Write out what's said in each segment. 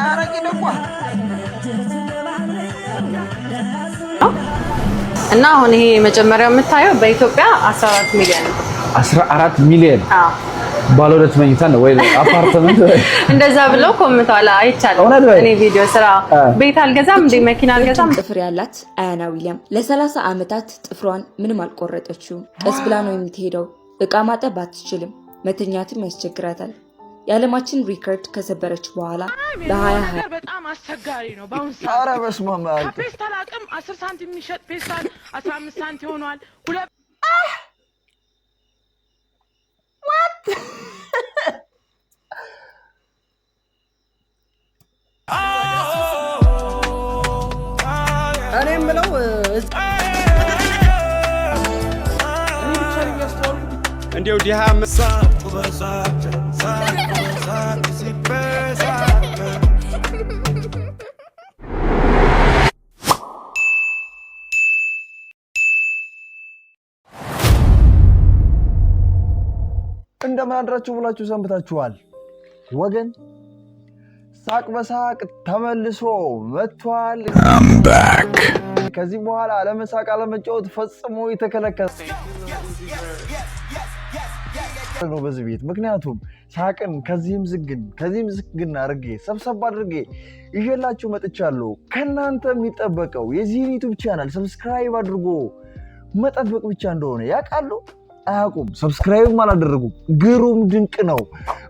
አረቂ ደጓ እና አሁን ይሄ መጀመሪያው የምታየው በኢትዮጵያ 14 ሚሊዮን 14 ሚሊዮን ባለ ሁለት መኝታ ነው ወይ አፓርትመንት እንደዛ ብለው ኮምታላ አይቻልም። እኔ ቪዲዮ ስራ ቤት አልገዛም እንደ መኪና አልገዛም። ጥፍር ያላት አያና ዊሊያም ለ30 ዓመታት ጥፍሯን ምንም አልቆረጠችው። ቀስ ብላ ነው የምትሄደው። እቃ ማጠብ አትችልም። መተኛትም ያስቸግራታል። የዓለማችን ሪከርድ ከሰበረች በኋላ በ2020 በጣም አስቸጋሪ ነው። ባሁን ሰዓት ኧረ በስመ አብ ፔስታል አቅም 10 ሳንቲም የሚሸጥ ፔስታል 15 ሳንቲም ሆኗል። እኔ የምለው እንደው ዲሃ እንደምን አድራችሁ ብላችሁ ሰንብታችኋል ወገን? ሳቅ በሳቅ ተመልሶ መጥቷል። ከዚህ በኋላ አለመሳቅ አለመጫወት ፈጽሞ የተከለከለ ነው በዚህ ቤት። ምክንያቱም ሳቅን ከዚህም ዝግን አድርጌ ሰብሰብ አድርጌ ይዤላችሁ መጥቻለሁ። ከናንተ የሚጠበቀው የዚህን ዩቲዩብ ቻናል ሰብስክራይብ አድርጎ መጠበቅ ብቻ እንደሆነ ያውቃሉ። አያውቁም። ሰብስክራይብ አላደረጉም። ግሩም ድንቅ ነው።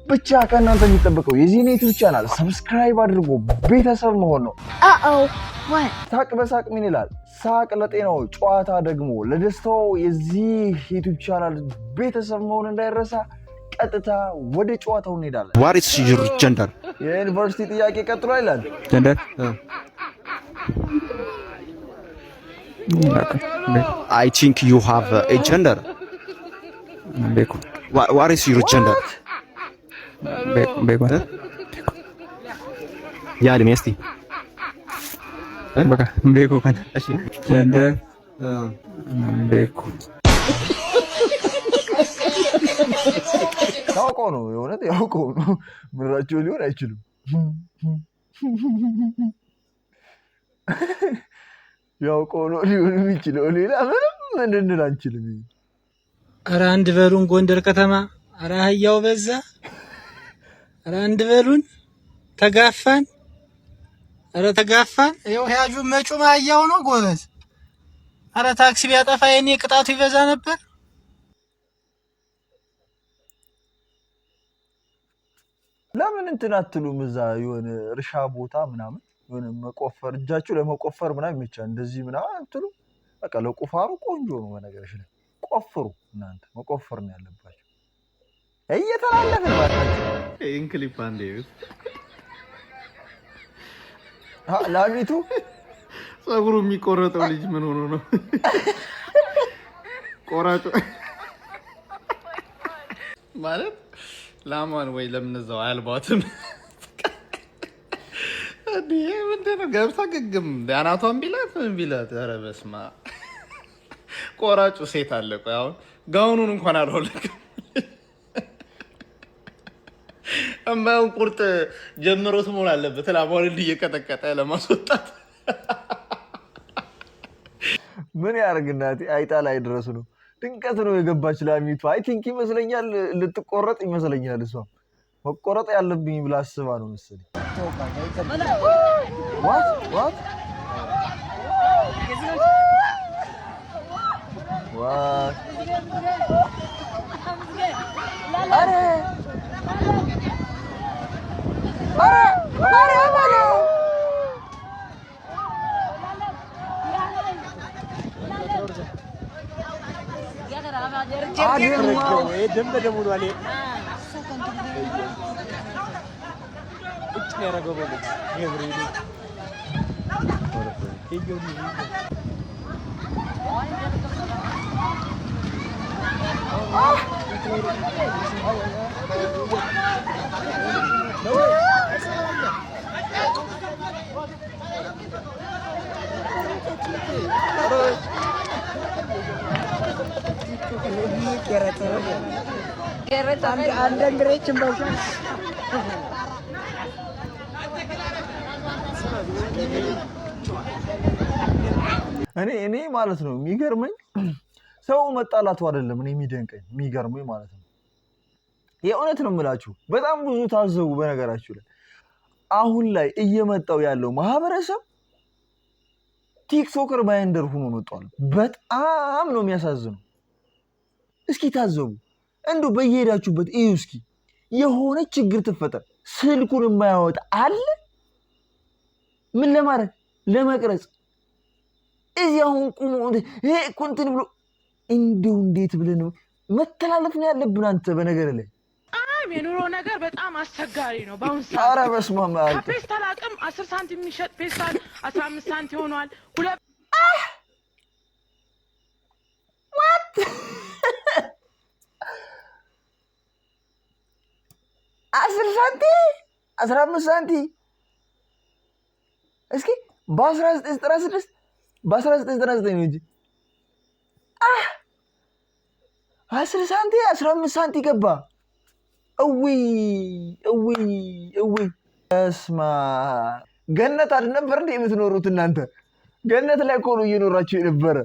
ብቻ ከናንተ የሚጠበቀው የዚህን ዩቲዩብ ቻናል ሰብስክራይብ አድርጎ ቤተሰብ መሆን ነው። ሳቅ በሳቅ ምን ይላል? ሳቅ ለጤናው፣ ጨዋታ ደግሞ ለደስታው። የዚህ ዩቲዩብ ቻናል ቤተሰብ መሆን እንዳይረሳ። ቀጥታ ወደ ጨዋታው እንሄዳለን። What is your gender? የዩኒቨርሲቲ ጥያቄ ቀጥሎ ይላል። Gender? I think you have a gender. What is your gender? Ya እድሜ እስቲ በቃ ቤኮ ካን እሺ ጀንደር ቤኮ ታውቀው ነው የሆነት ያውቀው ነው። ምራቸው ሊሆን አይችልም። ያውቀው ነው ሊሆን የሚችለው። ሌላ ምንም እንድንል አንችልም። ኧረ አንድ በሉን ጎንደር ከተማ። ኧረ አህያው በዛ። ኧረ አንድ በሉን ተጋፋን። ኧረ ተጋፋን። ይኸው ያጁ መጩማ አህያው ነው ጎበዝ። ኧረ ታክሲ ቢያጠፋ የኔ ቅጣቱ ይበዛ ነበር። ለምን እንትን አትሉም? እዛ የሆነ እርሻ ቦታ ምናምን የሆነ መቆፈር እጃችሁ ለመቆፈር ምናምን ይመቻል። እንደዚህ ምናምን አትሉ? በቃ ለቁፋሩ ቆንጆ ነው። በነገርሽ ላይ ቆፍሩ። እናንተ መቆፈር ነው ያለባችሁ። እየተላለፈን ባታችሁ ኢንክሊፕ አንዴ ላሚቱ ጸጉሩ የሚቆረጠው ልጅ ምን ሆኖ ነው? ቆራጩ ማለት ላማን ወይ ለምን እዛው አያልባትም? እንዴ ምንድነው ገብታ ግግም አናቷን ቢላት ኧረ በስመ አብ። ቆራጩ ሴት አለ። ቆይ አሁን ጋውኑን እንኳን አልሆነም። እማውን ቁርጥ ጀምሮት መሆን አለበት። ላማውን እየቀጠቀጠ ለማስወጣት ምን ያርግናት? አይጣ ላይ ድረስ ነው። ድንቀት ነው የገባች ላሚቱ። አይ ቲንክ ይመስለኛል ልትቆረጥ ይመስለኛል። እሷ መቆረጥ ያለብኝ ብላ አስባ ነው መሰለኝ። ዋት እኔ ማለት ነው የሚገርመኝ ሰው መጣላቱ አይደለም እኔ የሚደንቀኝ የሚገርመኝ ማለት ነው የእውነት ነው የምላችሁ በጣም ብዙ ታዘቡ በነገራችሁ ላይ አሁን ላይ እየመጣው ያለው ማህበረሰብ ቲክቶከር ባይንደር ሆኖ መጥቷል በጣም ነው የሚያሳዝነው እስኪ ታዘቡ እንደው በየሄዳችሁበት እዩ እስኪ የሆነ ችግር ትፈጠር ስልኩን የማያወጣ አለ ምን ለማድረግ ለመቅረጽ እዚያውን ቁሙ ይሄ ኮንቲኒ ብሎ እንደው እንዴት ብለን መተላለፍ ነው ያለብን አንተ በነገር ላይ የኑሮ ነገር በጣም አስቸጋሪ ነው ባሁን ሰዓት ኧረ በስመ አብ ከፔስታል አቅም 10 ሳንቲም የሚሸጥ ፔስታል 15 ሳንቲም ሆኗል ሁለት what 10 ሳንቲም 15 ሳንቲም እስኪ በ1996 በ1999 ነው እንጂ 10 ሳንቲም 15 ሳንቲም ገባ እዊ እስማ ገነት አልነበረ እንዴ የምትኖሩት እናንተ ገነት ላይ እኮ ነው እየኖራችሁ የነበረ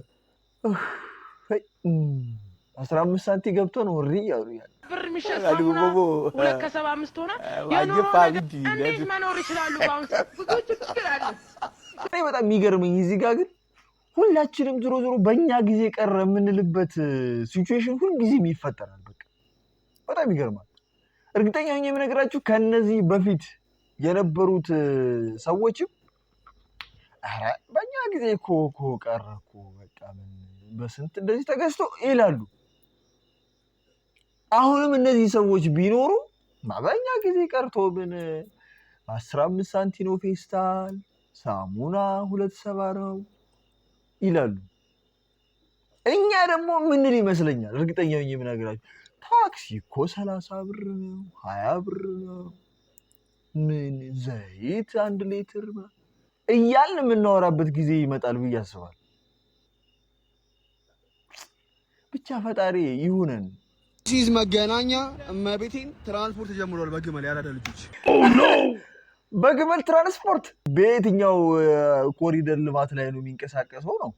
15 ሳንቲም ገብቶ ነው ሪ ያሉ ብር የሚሸጣው ነው 2.75 ሆነ የኑሮ እንዴት መኖር ይችላሉ ባሁን ብዙ ችግር አለ እኔ በጣም የሚገርመኝ እዚህ ጋር ግን ሁላችንም ዞሮ በእኛ ጊዜ ቀረ የምንልበት ሲቹዌሽን ሁሉ ጊዜ ይፈጠራል በቃ በጣም ይገርማል እርግጠኛ ሆኜ የምነግራችሁ ከነዚህ በፊት የነበሩት ሰዎችም አረ በእኛ ጊዜ እኮ ቀረ እኮ በቃ ምን በስንት እንደዚህ ተገዝቶ ይላሉ አሁንም እነዚህ ሰዎች ቢኖሩ በእኛ ጊዜ ቀርቶ ምን 15 ሳንቲም ነው ፌስታል ሳሙና 2.70 ነው ይላሉ እኛ ደግሞ ምንል ይመስለኛል እርግጠኛ ሆኜ የምነግራችሁ ታክሲ እኮ 30 ብር ነው 20 ብር ነው ምን ዘይት 1 ሊትር እያልን የምናወራበት ጊዜ ይመጣል ብዬ አስባለሁ ብቻ ፈጣሪ ይሁነን ሲዝ መገናኛ እመቤቴን ትራንስፖርት ጀምሯል በግመል ያራዳ ልጆች በግመል ትራንስፖርት በየትኛው ኮሪደር ልማት ላይ ነው የሚንቀሳቀሰው ነው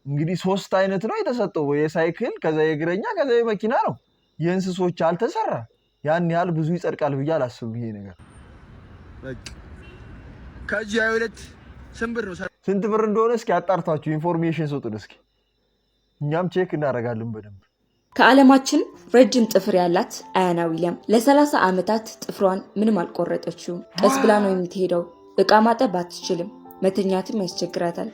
እንግዲህ 3 አይነት ነው የተሰጠው የሳይክል ከዛ የእግረኛ ከዛ የመኪና ነው የእንስሶች አልተሰራ ያን ያህል ብዙ ይጸድቃል ብዬ አላስብም ይሄ ነገር በቃ ከዚህ አይወለት ስንት ብር እንደሆነ እስኪ አጣርታችሁ ኢንፎርሜሽን ሰጡን እስኪ እኛም ቼክ እናደርጋለን በደንብ ከዓለማችን ረጅም ጥፍር ያላት አያና ዊሊያም ለ30 ዓመታት ጥፍሯን ምንም አልቆረጠችውም ቀስ ብላ ነው የምትሄደው እቃ ማጠብ አትችልም መተኛትም ያስቸግራታል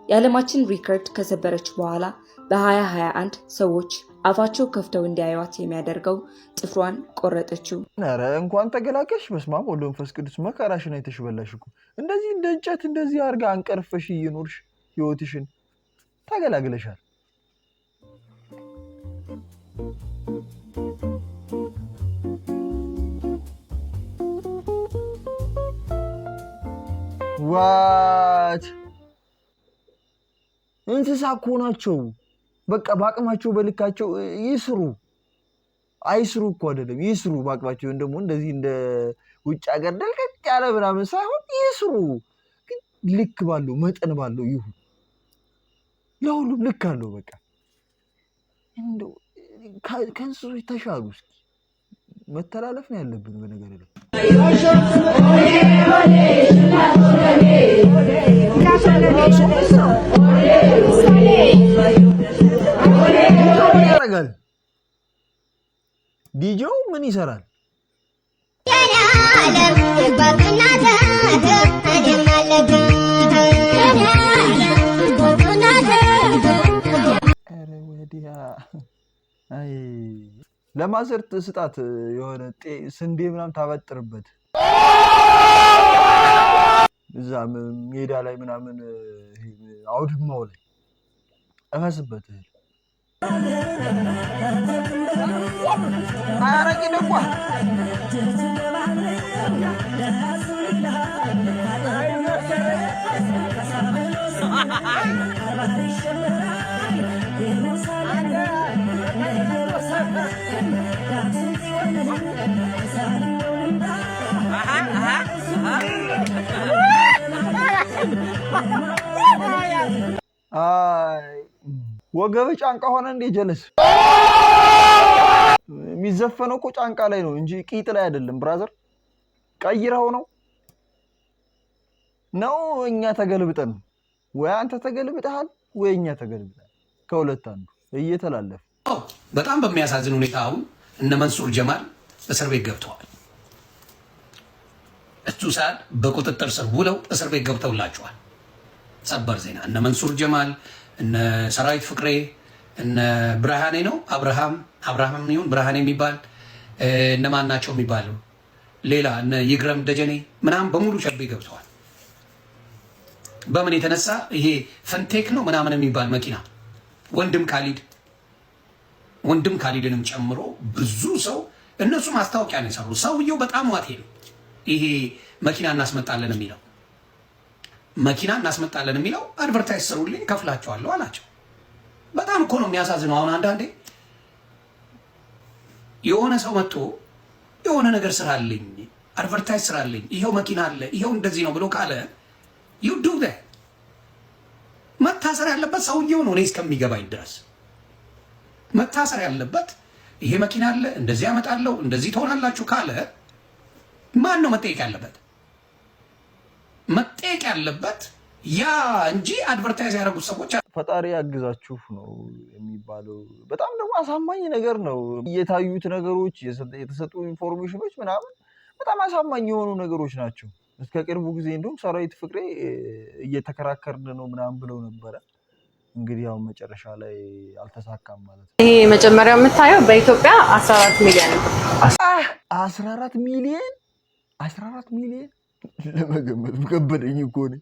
የዓለማችን ሪከርድ ከሰበረች በኋላ በ2021 ሰዎች አፋቸው ከፍተው እንዲያዩዋት የሚያደርገው ጥፍሯን ቆረጠችው ኧረ እንኳን ተገላገሽ በስማም ወሎ መንፈስ ቅዱስ መከራሽን አይተሽበላሽ እኮ እንደዚህ እንደ እንጨት እንደዚህ አርጋ አንቀርፈሽ እየኖርሽ ህይወትሽን ተገላግለሻል ዋት እንስሳ እኮ ናቸው በቃ ባቅማቸው በልካቸው ይስሩ አይስሩ እኮ አይደለም ይስሩ ባቅማቸው እንደሞ እንደዚህ እንደ ውጭ ሀገር ደልቀቅ ያለ ምናምን ሳይሆን ይስሩ ግን ልክ ባለው መጠን ባለው ይሁን ለሁሉም ልክ አለው በቃ እንደው ከእንስሶች ተሻሉ እስኪ መተላለፍ ነው ያለብን በነገር ላይ ያረጋል ዲጄው ምን ይሰራል አይ ለማዘርት ስጣት የሆነ ስንዴ ምናምን ታበጥርበት እዛ ሜዳ ላይ ምናምን አውድማው ላይ እፈስበት አረቂ ደቋ ወገብ ጫንቃ ሆነ እንደ ጀለስ የሚዘፈነው እኮ ጫንቃ ላይ ነው እንጂ ቂጥ ላይ አይደለም ብራዘር ቀይረው ነው እኛ ተገልብጠን ወይ አንተ ተገልብጠሃል ወይ እኛ ተገልብጠን ከሁለት አንዱ እየተላለፈ በጣም በሚያሳዝን ሁኔታ አሁን እነ መንሱር ጀማል እስር ቤት ገብተዋል እሱ ሰዓት በቁጥጥር ስር ውለው እስር ቤት ገብተውላቸዋል ሰበር ዜና እነ መንሱር ጀማል እነ ሰራዊት ፍቅሬ እነ ብርሃኔ ነው አብርሃም ይሁን ብርሃኔ የሚባል እነማን ናቸው የሚባሉ ሌላ እነ ይግረም ደጀኔ ምናምን በሙሉ ሸቤ ገብተዋል በምን የተነሳ ይሄ ፈንቴክ ነው ምናምን የሚባል መኪና ወንድም ካሊድንም ጨምሮ ብዙ ሰው እነሱ ማስታወቂያ ነው የሰሩ ሰውየው በጣም ዋቴ ነው ይሄ መኪና እናስመጣለን የሚለው አድቨርታይዝ ሰሩልኝ ከፍላቸዋለሁ አላቸው በጣም እኮ ነው የሚያሳዝነው አሁን አንዳንዴ የሆነ ሰው መጥቶ የሆነ ነገር ስራልኝ አድቨርታይዝ ስራልኝ ይሄው መኪና አለ ይሄው እንደዚህ ነው ብሎ ካለ you do that መታሰር ያለበት ሰውየው ነው እኔ እስከሚገባኝ ድረስ መታሰር ያለበት ይሄ መኪና አለ እንደዚህ አመጣለሁ እንደዚህ ትሆናላችሁ ካለ ማን ነው መጠየቅ ያለበት ያ እንጂ አድቨርታይዝ ያደረጉት ሰዎች ፈጣሪ ያግዛችሁ ነው የሚባለው በጣም ደግሞ አሳማኝ ነገር ነው የታዩት ነገሮች የተሰጡ ኢንፎርሜሽኖች ምናምን በጣም አሳማኝ የሆኑ ነገሮች ናቸው እስከ ቅርቡ ጊዜ እንደውም ሰራዊት ፍቅሬ እየተከራከርን ነው ምናምን ብለው ነበር እንግዲህ ያው መጨረሻ ላይ አልተሳካም ማለት ነው ይሄ መጀመሪያው የምታየው በኢትዮጵያ 14 ሚሊዮን 14 ሚሊዮን ለመገመት ከበደኝ እኮ ነው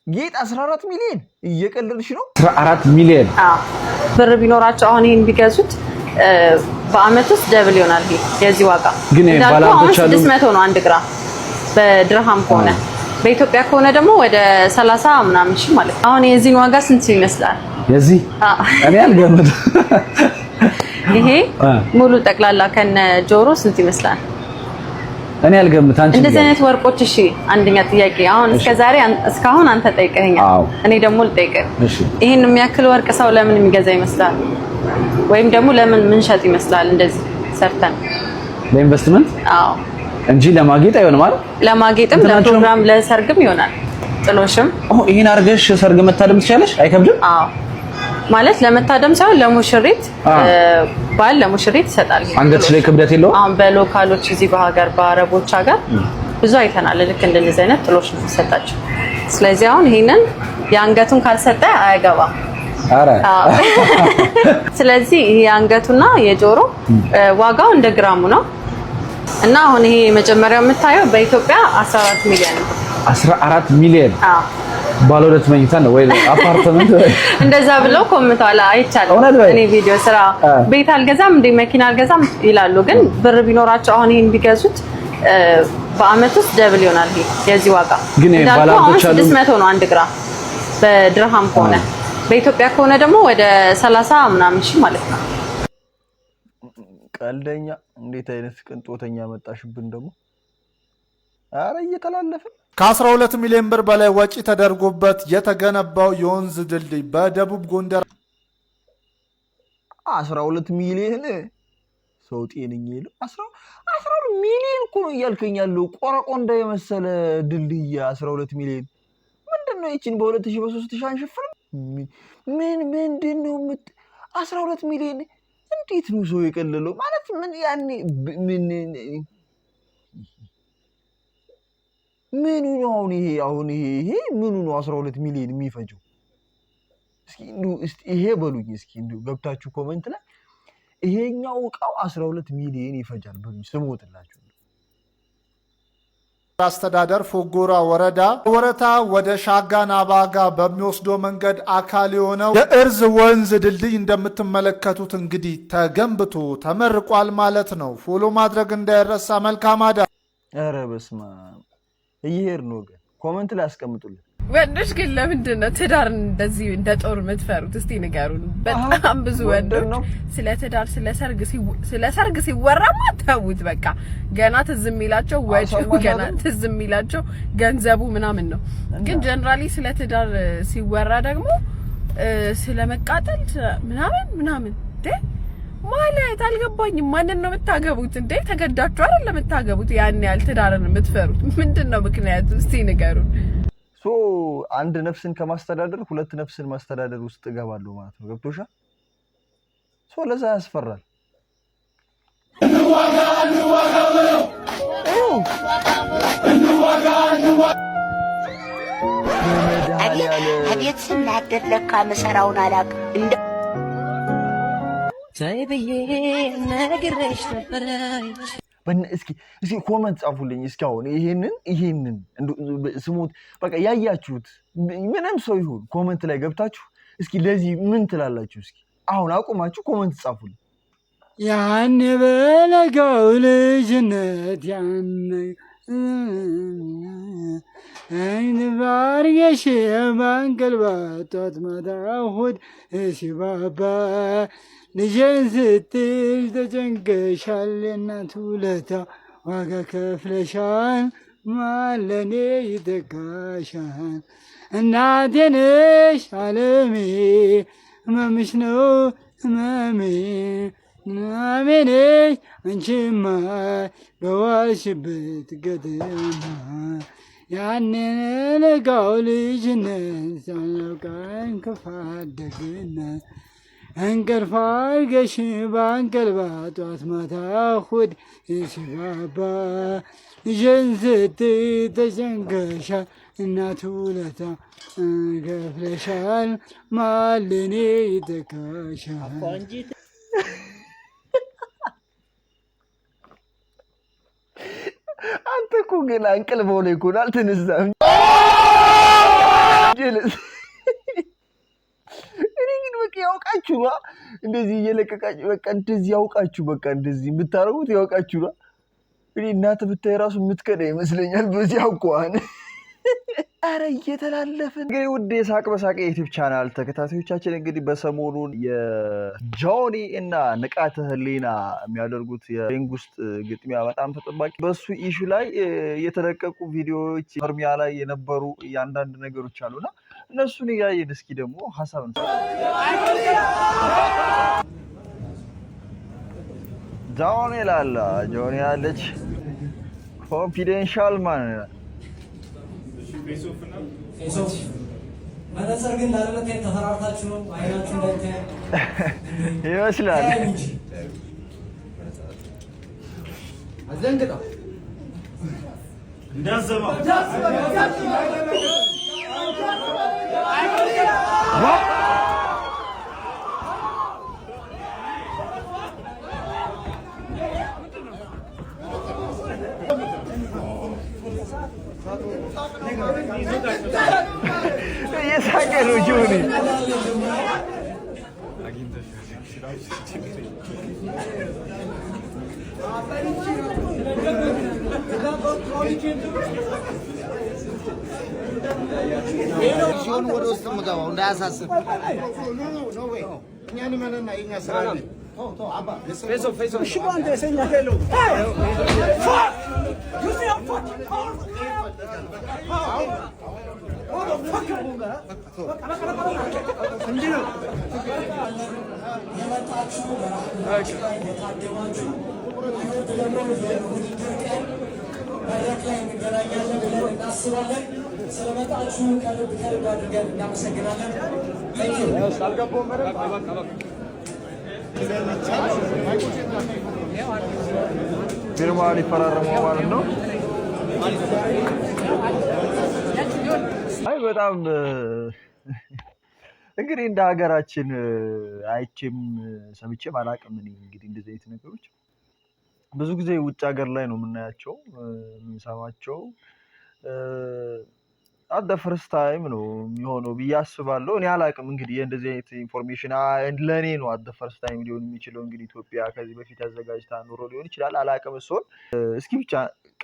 ጌጥ 14 ሚሊዮን እየቀለልሽ ነው 14 ሚሊዮን ብር ቢኖራቸው አሁን ይሄን ቢገዙት በአመት ውስጥ ደብል ይሆናል ይሄ የዚህ ዋጋ ግን ባላንቶች አሉ 600 ነው 1 ግራም በድርሃም ከሆነ በኢትዮጵያ ከሆነ ደግሞ ወደ 30 ምናምን ሺህ ማለት ነው አሁን የዚህን ዋጋ ስንት ይመስላል የዚህ እኔ አልገምት ይሄ ሙሉ ጠቅላላ ከነ ጆሮ ስንት ይመስላል እኔ አልገምት አንቺ እንደዚህ አይነት ወርቆች እሺ አንደኛ ጥያቄ አሁን እስካሁን አንተ ጠይቀኸኛል እኔ ደግሞ ልጠይቅህ ይሄን የሚያክል ወርቅ ሰው ለምን የሚገዛ ይመስላል ወይም ደግሞ ለምን ምንሸጥ ይመስላል እንደዚህ ሰርተን ለኢንቨስትመንት እንጂ ለማጌጥ አይሆንም ማለት ለማጌጥም ለፕሮግራም ለሰርግም ይሆናል ጥሎሽም ይሄን አርገሽ ሰርግ መታደም ትችላለሽ አይከብድም ማለት ለመታደም ሳይሆን ለሙሽሪት ባል ለሙሽሪት ይሰጣል አንገትሽ ላይ ክብደት የለውም አሁን በሎካሎች እዚህ በሀገር በአረቦች ሀገር ብዙ አይተናል ልክ እንደዚህ አይነት ጥሎሽ ነው የሚሰጣቸው ስለዚህ አሁን ይሄንን የአንገቱን ካልሰጠ አያገባም አረ ስለዚህ ይሄ አንገቱና የጆሮ ዋጋው እንደ ግራሙ ነው እና አሁን ይሄ መጀመሪያው የምታየው በኢትዮጵያ 14 ሚሊዮን ባለ ሁለት መኝታ ነው ወይ አፓርትመንት እንደዛ ብለው ኮምንታላ አይቻልም እኔ ቪዲዮ ስራ ቤት አልገዛም እንደ መኪና አልገዛም ይላሉ ግን ብር ቢኖራቸው አሁን ይሄን ቢገዙት በአመት ውስጥ ደብል ይሆናል ይሄ የዚህ ዋጋ ግን ባላንቶች አሉ 600 ነው 1 ግራም በድርሃም ከሆነ በኢትዮጵያ ከሆነ ደግሞ ወደ 30 ምናምን ሺህ ማለት ነው ቀልደኛ እንዴት አይነት ቅንጦተኛ መጣሽብን ደግሞ አረ እየተላለፈ ከ12 ሚሊዮን ብር በላይ ወጪ ተደርጎበት የተገነባው የወንዝ ድልድይ በደቡብ ጎንደር 12 ሚሊዮን ሰው ጤነኛ ይሉ 12 ሚሊዮን እኮ ነው እያልከኝ ያለው ቆረቆንዳ የመሰለ ድልድይ 12 ሚሊዮን ምንድነው ይቺን በ2000 በ3000 አንሽፍር ምንድነው 12 ሚሊዮን እንዴት ነው ሰው የቀለለው ማለት ምን ያኔ ምኑ ነው አሁን ይሄ ምኑ ነው 12 ሚሊዮን የሚፈጀው እስኪ ይሄ በሉኝ እስኪ ገብታችሁ ኮሜንት ላይ ይሄኛው ዕቃው 12 ሚሊዮን ይፈጃል በሉኝ ስሞትላችሁ አስተዳደር ፎጎራ ወረታ ወደ ሻጋና ባጋ በሚወስደው መንገድ አካል የሆነው የእርዝ ወንዝ ድልድይ እንደምትመለከቱት እንግዲህ ተገንብቶ ተመርቋል ማለት ነው ፎሎ ማድረግ እንዳይረሳ መልካም አዳ ኧረ በስመ አብ እየሄድን ነው ግን ኮሜንት ላይ አስቀምጡልን ወንዶች ግን ለምንድን ነው ትዳር እንደዚህ እንደ ጦር የምትፈሩት? እስቲ ንገሩን። በጣም ብዙ ወንዶች ስለ ትዳር ስለ ሰርግ ሲወራማ ተውት በቃ ገና ትዝ የሚላቸው ወጪው ገና ትዝ የሚላቸው ገንዘቡ ምናምን ነው። ግን ጀነራሊ ስለ ትዳር ሲወራ ደግሞ ስለ መቃጠል ምናምን ማለት አልገባኝም። ማንን ነው የምታገቡት እንዴ? ተገዳችሁ አይደል የምታገቡት? ያን ያህል ትዳርን የምትፈሩት ምንድነው ምክንያቱ? እስቲ ንገሩን። አንድ ነፍስን ከማስተዳደር ሁለት ነፍስን ማስተዳደር ውስጥ እገባለሁ ማለት ነው። ገብቶሻል? ለዛ ያስፈራል። አቤት ስናደድ ለካ መሰራውን አላውቅም እንደ ታይብዬ ነግሬሽ ነበር። እስኪ ኮመንት ጻፉልኝ። እስኪ አሁን ይሄንን ስሙት በቃ ያያችሁት ምንም ሰው ይሁን ኮመንት ላይ ገብታችሁ እስኪ ለዚህ ምን ትላላችሁ? እስኪ አሁን አቁማችሁ ኮመንት ጻፉልኝ። ያን በለጋው ልጅነት አይን ባርገሽ ባንቀልባቷት ማታ እሑድ ሲባባ ልጄን ስትል ተጨንቀሻል፣ የእናት ውለታ ዋጋ ከፍለሻል፣ ማለኔ ይተካሻል። እናቴ ነሽ ዓለሜ፣ ህመምሽ ነው ህመሜ፣ ህመሜ ነሽ አንቺማ በዋልሽበት ገደማ። ያንን ለጋው ልጅነት ሳናውቀን ክፋት ደግነት እንቅልፍ አልገሽ በአንቀልባ ጧት ማታ እሑድ ሲባባ ልጄን ስትይ ተጨንቀሻል፣ እናት ውለታ ከፍለሻል፣ ማለኔ ይተካሻል። አንተ እኮ ግን እንቅልፍ ሆነ እኮ አልተነሳም። ያውቃችሁ እንደዚህ እየለቀቃችሁ በቃ እንደዚህ ያውቃችሁ በቃ እንደዚህ የምታረጉት ያውቃችሁ እናት ብታይ ራሱ የምትከዳ ይመስለኛል በዚህ አቋን። አረ እየተላለፈ እንግዲህ ውድ የሳቅ በሳቅ የዩቲዩብ ቻናል ተከታታዮቻችን እንግዲህ በሰሞኑን የጆኒ እና ንቃተ ህሊና የሚያደርጉት የሪንግ ውስጥ ግጥሚያ በጣም ተጠባቂ በሱ ኢሹ ላይ የተለቀቁ ቪዲዮዎች ፎርሚያ ላይ የነበሩ አንዳንድ ነገሮች አሉና እነሱን እያየን እስኪ ደግሞ ሀሳብ ነው። ጆኒ ላላ ጆኒ ያለች ኮንፊደንሻል ማን መነጽር ግን ላለመታየት ተፈራርታችሁ ነው። አይናችሁ እንዳይታይ ይመስላል። አዘንግጣ እንዳዘማ የሳቀ ነው ጆኒ። ሲሆን ወደ ውስጥ የምገባው እንዳያሳስብ እኛን መነና የኛ ስራ ነው። ስለመጣችሁ ከልብ አድርገን እናመሰግናለን። ፊርማ ሊፈራረሙ ማለት ነው። አይ በጣም እንግዲህ እንደ ሀገራችን አይቼም ሰምቼም አላውቅም። እንግዲህ እንደዚህ አይነት ነገሮች ብዙ ጊዜ ውጭ ሀገር ላይ ነው የምናያቸው የምንሰማቸው። አት ዘ ፈርስት ታይም ነው የሚሆነው ብዬ አስባለሁ። እኔ አላውቅም እንግዲህ እንደዚህ አይነት ኢንፎርሜሽን ለእኔ ነው አት ዘ ፈርስት ታይም ሊሆን የሚችለው። እንግዲህ ኢትዮጵያ ከዚህ በፊት አዘጋጅታ ኑሮ ሊሆን ይችላል፣ አላውቅም። እሱን እስኪ ብቻ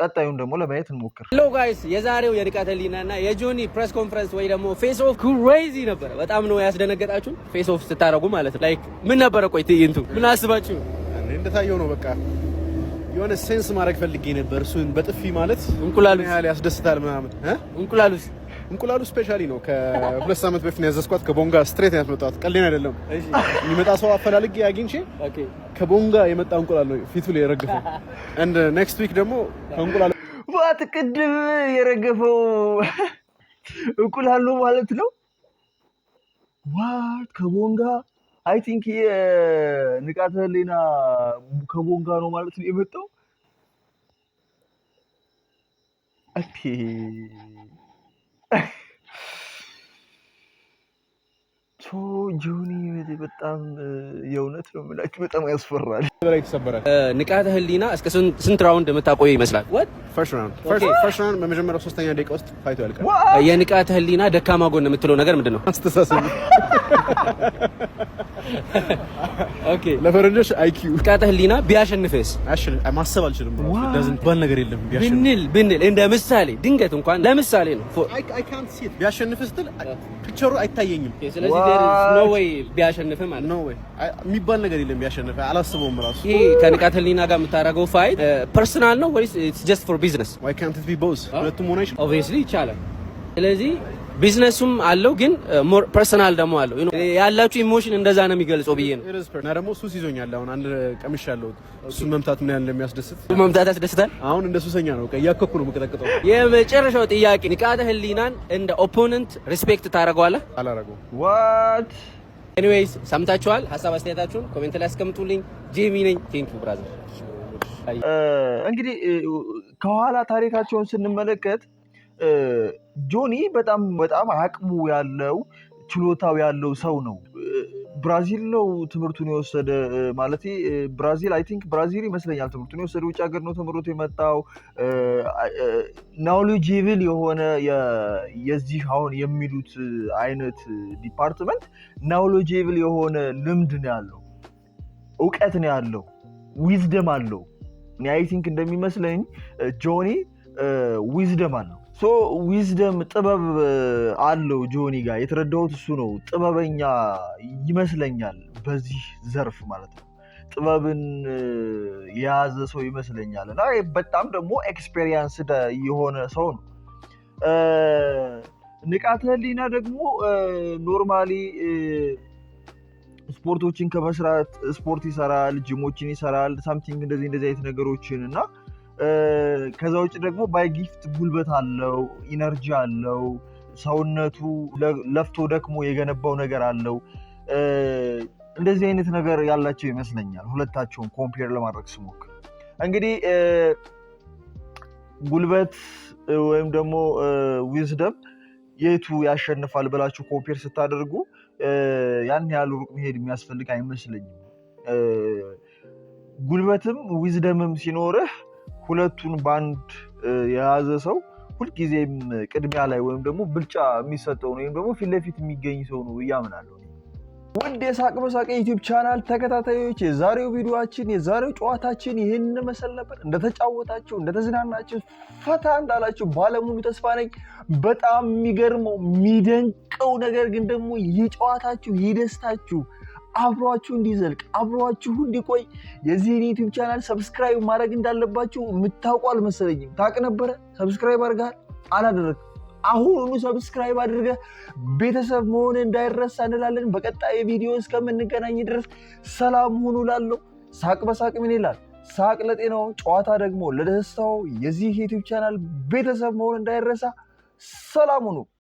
ቀጣዩን ደግሞ ለማየት እንሞክር። ሄሎ ጋይስ የዛሬው የንቃተ ህሊናና የጆኒ ፕሬስ ኮንፈረንስ ወይ ደግሞ ፌስ ኦፍ ክሬዚ ነበር። በጣም ነው ያስደነገጣችሁ ፌስ ኦፍ ስታረጉ ማለት ነው። ላይክ ምን ነበር ቆይ ትይንቱ ምን አስባችሁ? እንደታየው ነው በቃ የሆነ ሴንስ ማድረግ ፈልጌ ነበር። እሱን በጥፊ ማለት እንቁላሉ ያስደስታል ምናምን እንቁላሉ ስፔሻሊ ነው። ከ2 ሳምንት በፊት ያዘዝኳት ከቦንጋ ስትሬት ያስመጣት ቀሌን አይደለም። እሺ የሚመጣ ሰው አፈላልጌ አግኝቼ ከቦንጋ የመጣ እንቁላል ነው ፊቱ ላይ የረገፈው። and next week ደግሞ ከእንቁላሉ ዋት ቅድም የረገፈው እንቁላሉ ማለት ነው። ዋት ከቦንጋ አይ ቲንክ የንቃተ ህሊና ከቦንጋ ነው ማለት ነው የመጣው። አቲ ጆኒ በጣም የእውነት ነው የምላችሁ በጣም ያስፈራል። በላይ ተሰበራል። ንቃተ ህሊና እስከ ስንት ራውንድ የምታቆየው ይመስላል? ፈርስት ራውንድ በመጀመሪያው 3ኛ ደቂቃ ውስጥ ፋይቱ ያልቃል። የንቃተ ህሊና ደካማ ጎን የምትለው ነገር ምንድነው? አስተሳሰብ። ኦኬ ለፈረንጆች አይኪው። ንቃተ ህሊና ቢያሸንፍስ? ማሰብ አልችልም ብሎ ዳዝንት ባል ነገር የለም። ብንል እንደ ምሳሌ ድንገት እንኳን ለምሳሌ ነው I can't see it ቢያሸንፍ ስትል ፒክቸሩ አይታየኝም። ስለዚህ there is no way ቢያሸንፍ ማለት no way የሚባል ነገር የለም። ቢያሸንፍ አላስበውም ራሱ። ይሄ ከንቃተ ህሊና ጋር የምታደርገው ፋይት ፐርሰናል ነው ወይስ it's just for business? why can't it be both? ሁለቱም ሆነ ይችላል። obviously ይቻላል። ስለዚህ ቢዝነሱም አለው ግን ሞር ፐርሰናል ደግሞ አለው። ያላችሁ ኢሞሽን እንደዛ ነው የሚገልጸው ብዬ ነው። እና ደግሞ ሱስ ይዞኛል። አሁን አንድ ቀምሽ ያለው እሱን መምታት ምን ያህል እንደሚያስደስት መምታት ያስደስታል። አሁን እንደ ሱሰኛ ነው እያከኩ ነው የምቀጠቅጠው። የመጨረሻው ጥያቄ ንቃተ ህሊናን እንደ ኦፖነንት ሪስፔክት ታደርገዋለህ? አላደርገውም። ዋት ኤኒዌይስ ሰምታችኋል። ሀሳብ አስተያየታችሁን ኮሜንት ላይ አስቀምጡልኝ። ጄሚ ነኝ። ቴንክ ዩ ብራዘር። እንግዲህ ከኋላ ታሪካቸውን ስንመለከት ጆኒ በጣም አቅሙ ያለው ችሎታው ያለው ሰው ነው። ብራዚል ነው ትምህርቱን የወሰደ ማለት ብራዚል አይ ቲንክ ብራዚል ይመስለኛል ትምህርቱን የወሰደ ውጭ ሀገር ነው ተምሮት የመጣው። ናውሌጅብል የሆነ የዚህ አሁን የሚሉት አይነት ዲፓርትመንት ናውሌጅብል የሆነ ልምድ ነው ያለው፣ እውቀት ነው ያለው፣ ዊዝደም አለው። እኔ አይ ቲንክ እንደሚመስለኝ ጆኒ ዊዝደም አለው። ዊዝደም ጥበብ አለው ጆኒ ጋር የተረዳሁት እሱ ነው። ጥበበኛ ይመስለኛል በዚህ ዘርፍ ማለት ነው። ጥበብን የያዘ ሰው ይመስለኛል እና በጣም ደግሞ ኤክስፔሪየንስ የሆነ ሰው ነው። ንቃተ ህሊና ደግሞ ኖርማሊ ስፖርቶችን ከመስራት ስፖርት ይሰራል፣ ጂሞችን ይሰራል፣ ሳምቲንግ እንደዚህ አይነት ነገሮችን እና ከዛ ውጭ ደግሞ ባይ ጊፍት ጉልበት አለው፣ ኢነርጂ አለው፣ ሰውነቱ ለፍቶ ደክሞ የገነባው ነገር አለው። እንደዚህ አይነት ነገር ያላቸው ይመስለኛል ሁለታቸውን ኮምፔር ለማድረግ ስሞክር። እንግዲህ ጉልበት ወይም ደግሞ ዊዝደም የቱ ያሸንፋል ብላችሁ ኮምፔር ስታደርጉ ያን ያህል ሩቅ መሄድ የሚያስፈልግ አይመስለኝም። ጉልበትም ዊዝደምም ሲኖርህ ሁለቱን ባንድ የያዘ ሰው ሁልጊዜም ቅድሚያ ላይ ወይም ደግሞ ብልጫ የሚሰጠው ነው ወይም ደግሞ ፊት ለፊት የሚገኝ ሰው ነው እያምናለሁ። ውድ የሳቅ በሳቅ ዩቲዩብ ቻናል ተከታታዮች የዛሬው ቪዲዮአችን የዛሬው ጨዋታችን ይህን መሰል ነበር። እንደተጫወታችሁ እንደተዝናናችሁ ፈታ እንዳላችሁ ባለሙሉ ተስፋ ነኝ። በጣም የሚገርመው የሚደንቀው ነገር ግን ደግሞ የጨዋታችሁ የደስታችሁ አብሯችሁ እንዲዘልቅ አብሯችሁ እንዲቆይ የዚህን ዩቲዩብ ቻናል ሰብስክራይብ ማድረግ እንዳለባችሁ የምታውቁ አልመሰለኝም። ታውቅ ነበረ? ሰብስክራይብ አድርገሃል? አላደረግም? አሁኑኑ ሰብስክራይብ አድርገህ ቤተሰብ መሆን እንዳይረሳ እንላለን። በቀጣይ ቪዲዮ እስከምንገናኝ ድረስ ሰላም ሁኑ እላለሁ። ሳቅ በሳቅ ምን ይላል? ሳቅ ለጤናው፣ ጨዋታ ደግሞ ለደስታው። የዚህ ዩቲዩብ ቻናል ቤተሰብ መሆን እንዳይረሳ። ሰላም ሁኑ።